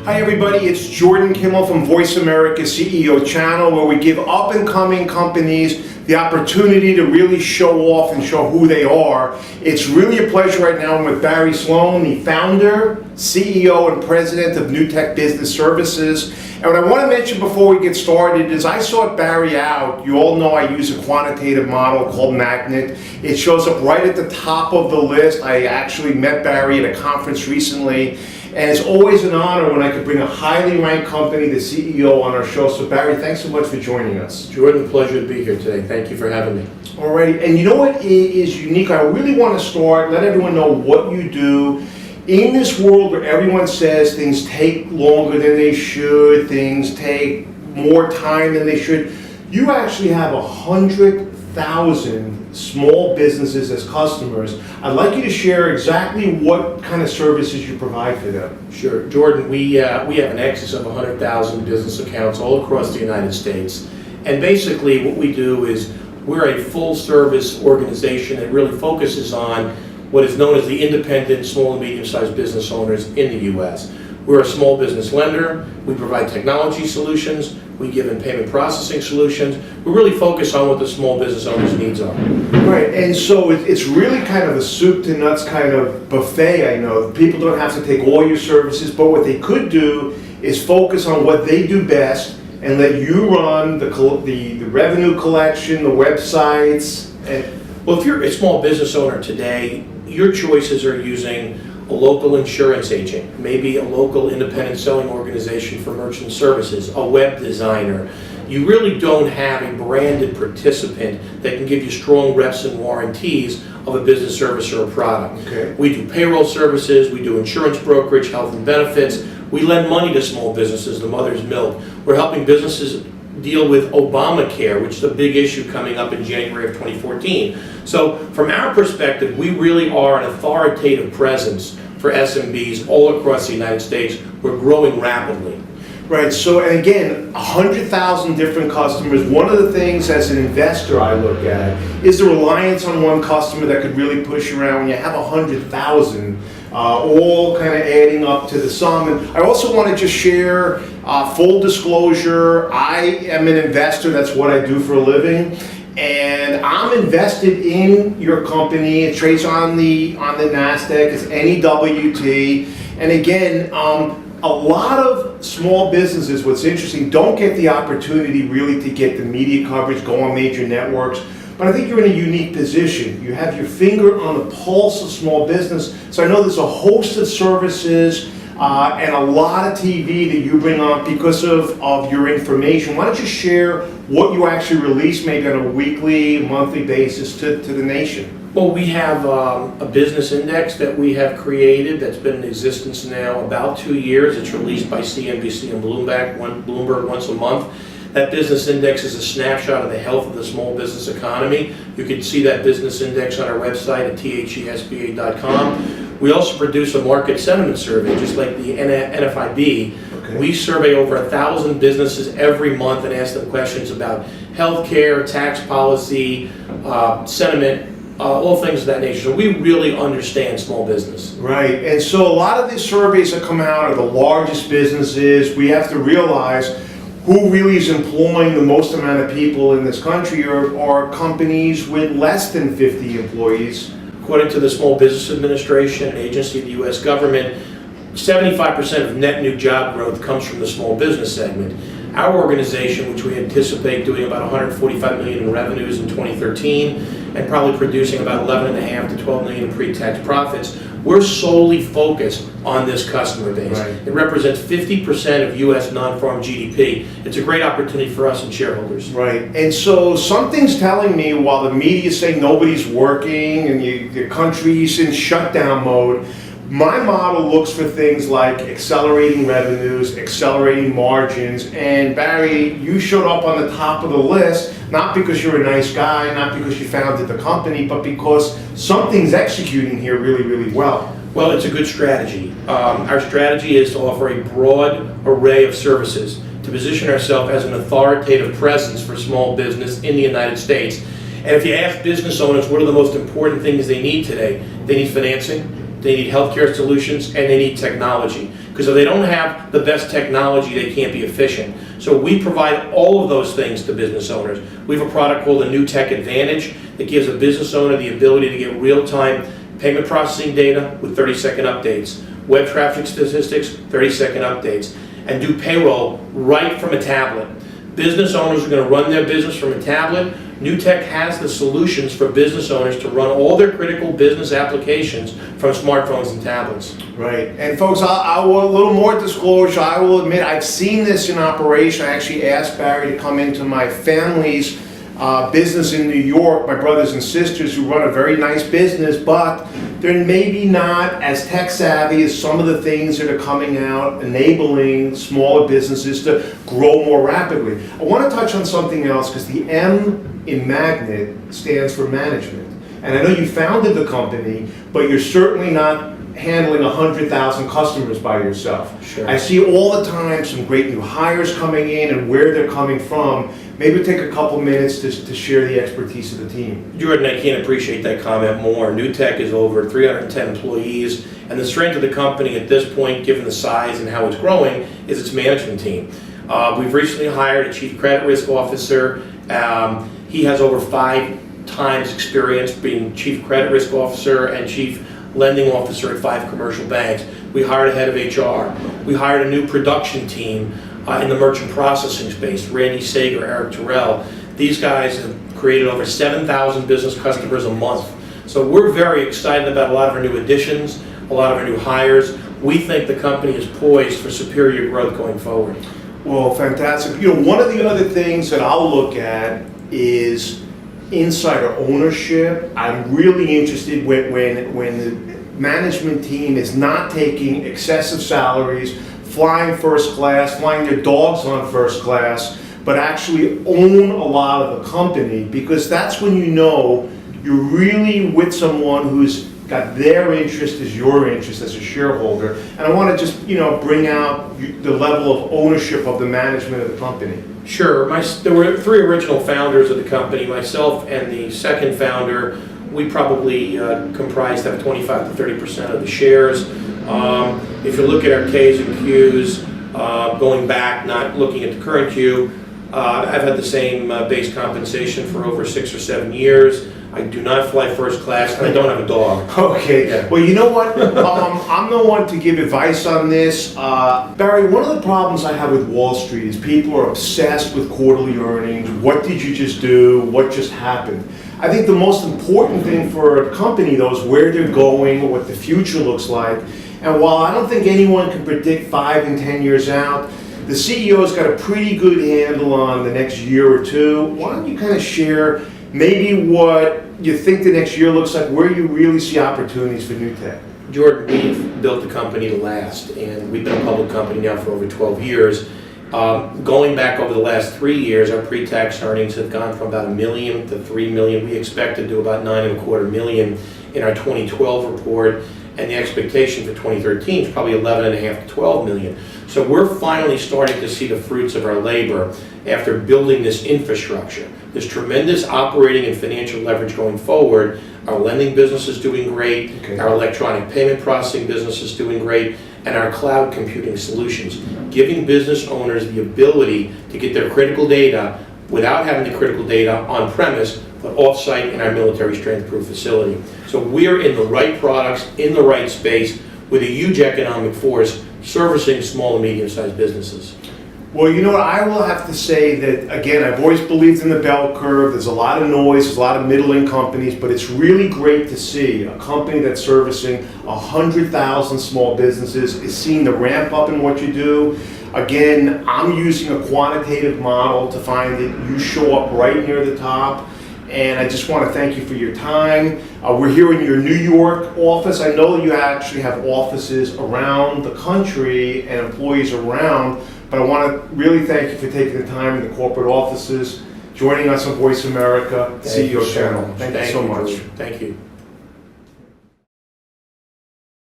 Hi everybody, it's Jordan Kimmel from VoiceAmerica CEO channel, where we give up and coming companies the opportunity to really show off and show who they are. It's really a pleasure right now. I'm with Barry Sloane, the founder, CEO, and president of Newtek Business Services. And what I want to mention before we get started is I sought Barry out. You all know I use a quantitative model called Magnet. It shows up right at the top of the list. I actually met Barry at a conference recently. And it's always an honor when I could bring a highly ranked company, the CEO, on our show. So Barry, thanks so much for joining us. Jordan, pleasure to be here today. Thank you for having me. Alrighty, and you know what is unique? I really want to start, let everyone know what you do. In this world where everyone says things take longer than they should, things take more time than they should, you actually have 100,000 small businesses as customers. I'd like you to share exactly what kind of services you provide for them. Sure. Jordan, we have an excess of 100,000 business accounts all across the United States. And basically what we do is we're a full service organization that really focuses on what is known as the independent small and medium sized business owners in the U.S. We're a small business lender. We provide technology solutions. We give them payment processing solutions. We really focus on what the small business owner's needs are. Right, and so it's really kind of a soup to nuts kind of buffet. I know people don't have to take all your services, but what they could do is focus on what they do best and let you run the revenue collection, the websites. Well, if you're a small business owner today, your choices are using a local insurance agent, maybe a local independent selling organization for merchant services, a web designer. You really don't have a branded participant that can give you strong reps and warranties of a business service or a product. Okay. We do payroll services, we do insurance brokerage, health and benefits. We lend money to small businesses, the mother's milk. We're helping businesses deal with Obamacare, which is a big issue coming up in January of 2014. So from our perspective, we really are an authoritative presence for SMBs all across the United States. We're growing rapidly. Right, so and again, 100,000 different customers. One of the things as an investor I look at is the reliance on one customer that could really push you around when you have 100,000. All kind of adding up to the sum. And I also want to just share full disclosure. I am an investor. That's what I do for a living, and I'm invested in your company. It trades on the Nasdaq. It's NEWT. And again, a lot of small businesses, what's interesting, don't get the opportunity really to get the media coverage, go on major networks. But I think you're in a unique position. You have your finger on the pulse of small business. So I know there's a host of services and a lot of TV that you bring on because of your information. Why don't you share what you actually release maybe on a weekly, monthly basis to the nation? Well, we have a business index that we have created that's been in existence now about 2 years. It's released by CNBC and Bloomberg once a month. That business index is a snapshot of the health of the small business economy. You can see that business index on our website at thesba.com. We also produce a market sentiment survey, just like the NFIB. Okay. We survey over 1,000 businesses every month and ask them questions about healthcare, tax policy, sentiment, all things of that nature. So we really understand small business. Right, and so a lot of these surveys that come out are the largest businesses. We have to realize who really is employing the most amount of people in this country are companies with less than 50 employees. According to the Small Business Administration, an agency of the U.S. government, 75% of net new job growth comes from the small business segment. Our organization, which we anticipate doing about $145 million in revenues in 2013 and probably producing about $11.5 to $12 million in pre-tax profits, we're solely focused on this customer base. Right. It represents 50% of U.S. non-farm GDP. It's a great opportunity for us and shareholders. Right, and so something's telling me while the media say nobody's working and the country's in shutdown mode, my model looks for things like accelerating revenues, accelerating margins, and Barry, you showed up on the top of the list, not because you're a nice guy, not because you founded the company, but because something's executing here really, really well. Well, it's a good strategy. Our strategy is to offer a broad array of services to position ourselves as an authoritative presence for small business in the United States. And if you ask business owners what are the most important things they need today, they need financing, they need healthcare solutions, and they need technology. because if they don't have the best technology, they can't be efficient. So we provide all of those things to business owners. We have a product called the Newtek Advantage that gives a business owner the ability to get real-time payment processing data with 30-second updates, web traffic statistics, 30-second updates, and do payroll right from a tablet. Business owners are going to run their business from a tablet. Newtek has the solutions for business owners to run all their critical business applications from smartphones and tablets. Right, and folks, I will, a little more disclosure, I will admit I've seen this in operation. I actually asked Barry to come into my family's business in New York, my brothers and sisters who run a very nice business, but they're maybe not as tech savvy as some of the things that are coming out, enabling smaller businesses to grow more rapidly. I want to touch on something else because the M in Magnet stands for management. And I know you founded the company, but you're certainly not handling 100,000 customers by yourself. Sure. I see all the time some great new hires coming in and where they're coming from. Maybe take a couple minutes to share the expertise of the team. Jordan, I can't appreciate that comment more. Newtek is over 310 employees, and the strength of the company at this point, given the size and how it's growing, is its management team. We've recently hired a chief credit risk officer. He has over 5 times experience being chief credit risk officer and chief lending officer at 5 commercial banks. We hired a head of HR. We hired a new production team in the merchant processing space, Randy Sager, Eric Terrell. These guys have created over 7,000 business customers a month. So we're very excited about a lot of our new additions, a lot of our new hires. We think the company is poised for superior growth going forward. Well, fantastic. You know, one of the other things that I'll look at is insider ownership. I'm really interested when the management team is not taking excessive salaries, flying first class, flying their dogs on first class, but actually own a lot of the company, because that's when you know you're really with someone who's got their interest as your interest as a shareholder. And I want to just, bring out the level of ownership of the management of the company. Sure. There were 3 original founders of the company, myself and the second founder. We probably comprised of 25 to 30% of the shares. If you look at our Ks and Qs, going back, not looking at the current Q, I've had the same base compensation for over 6 or 7 years. I do not fly first class, and I don't have a dog. Okay. Yeah. Well, you know what? I'm the one to give advice on this. Barry, one of the problems I have with Wall Street is people are obsessed with quarterly earnings. What did you just do? What just happened? I think the most important thing for a company, though, is where they're going, what the future looks like. And while I don't think anyone can predict 5 and 10 years out, the CEO's got a pretty good handle on the next year or two. Why don't you kind of share maybe what you think the next year looks like, where you really see opportunities for Newtek? Jordan, we've built the company to last, and we've been a public company now for over 12 years. Going back over the last 3 years, our pre-tax earnings have gone from about $1 million to $3 million. We expect to do about $9.25 million in our 2012 report, and the expectation for 2013 is probably $11.5 to $12 million. So we're finally starting to see the fruits of our labor after building this infrastructure. There's tremendous operating and financial leverage going forward. Our lending business is doing great, okay. Our electronic payment processing business is doing great, and our cloud computing solutions, giving business owners the ability to get their critical data without having the critical data on premise, but off-site in our military strength-proof facility. So we're in the right products, in the right space, with a huge economic force servicing small and medium-sized businesses. Well, you know what, I will have to say that, again, I've always believed in the bell curve. There's a lot of noise, there's a lot of middling companies, but it's really great to see a company that's servicing 100,000 small businesses is seeing the ramp up in what you do. Again, I'm using a quantitative model to find that you show up right near the top. And I just want to thank you for your time. We're here in your New York office. I know you actually have offices around the country and employees around, but I want to really thank you for taking the time in the corporate offices, joining us on Voice America, CEO channel. Thank you so much. Thank you.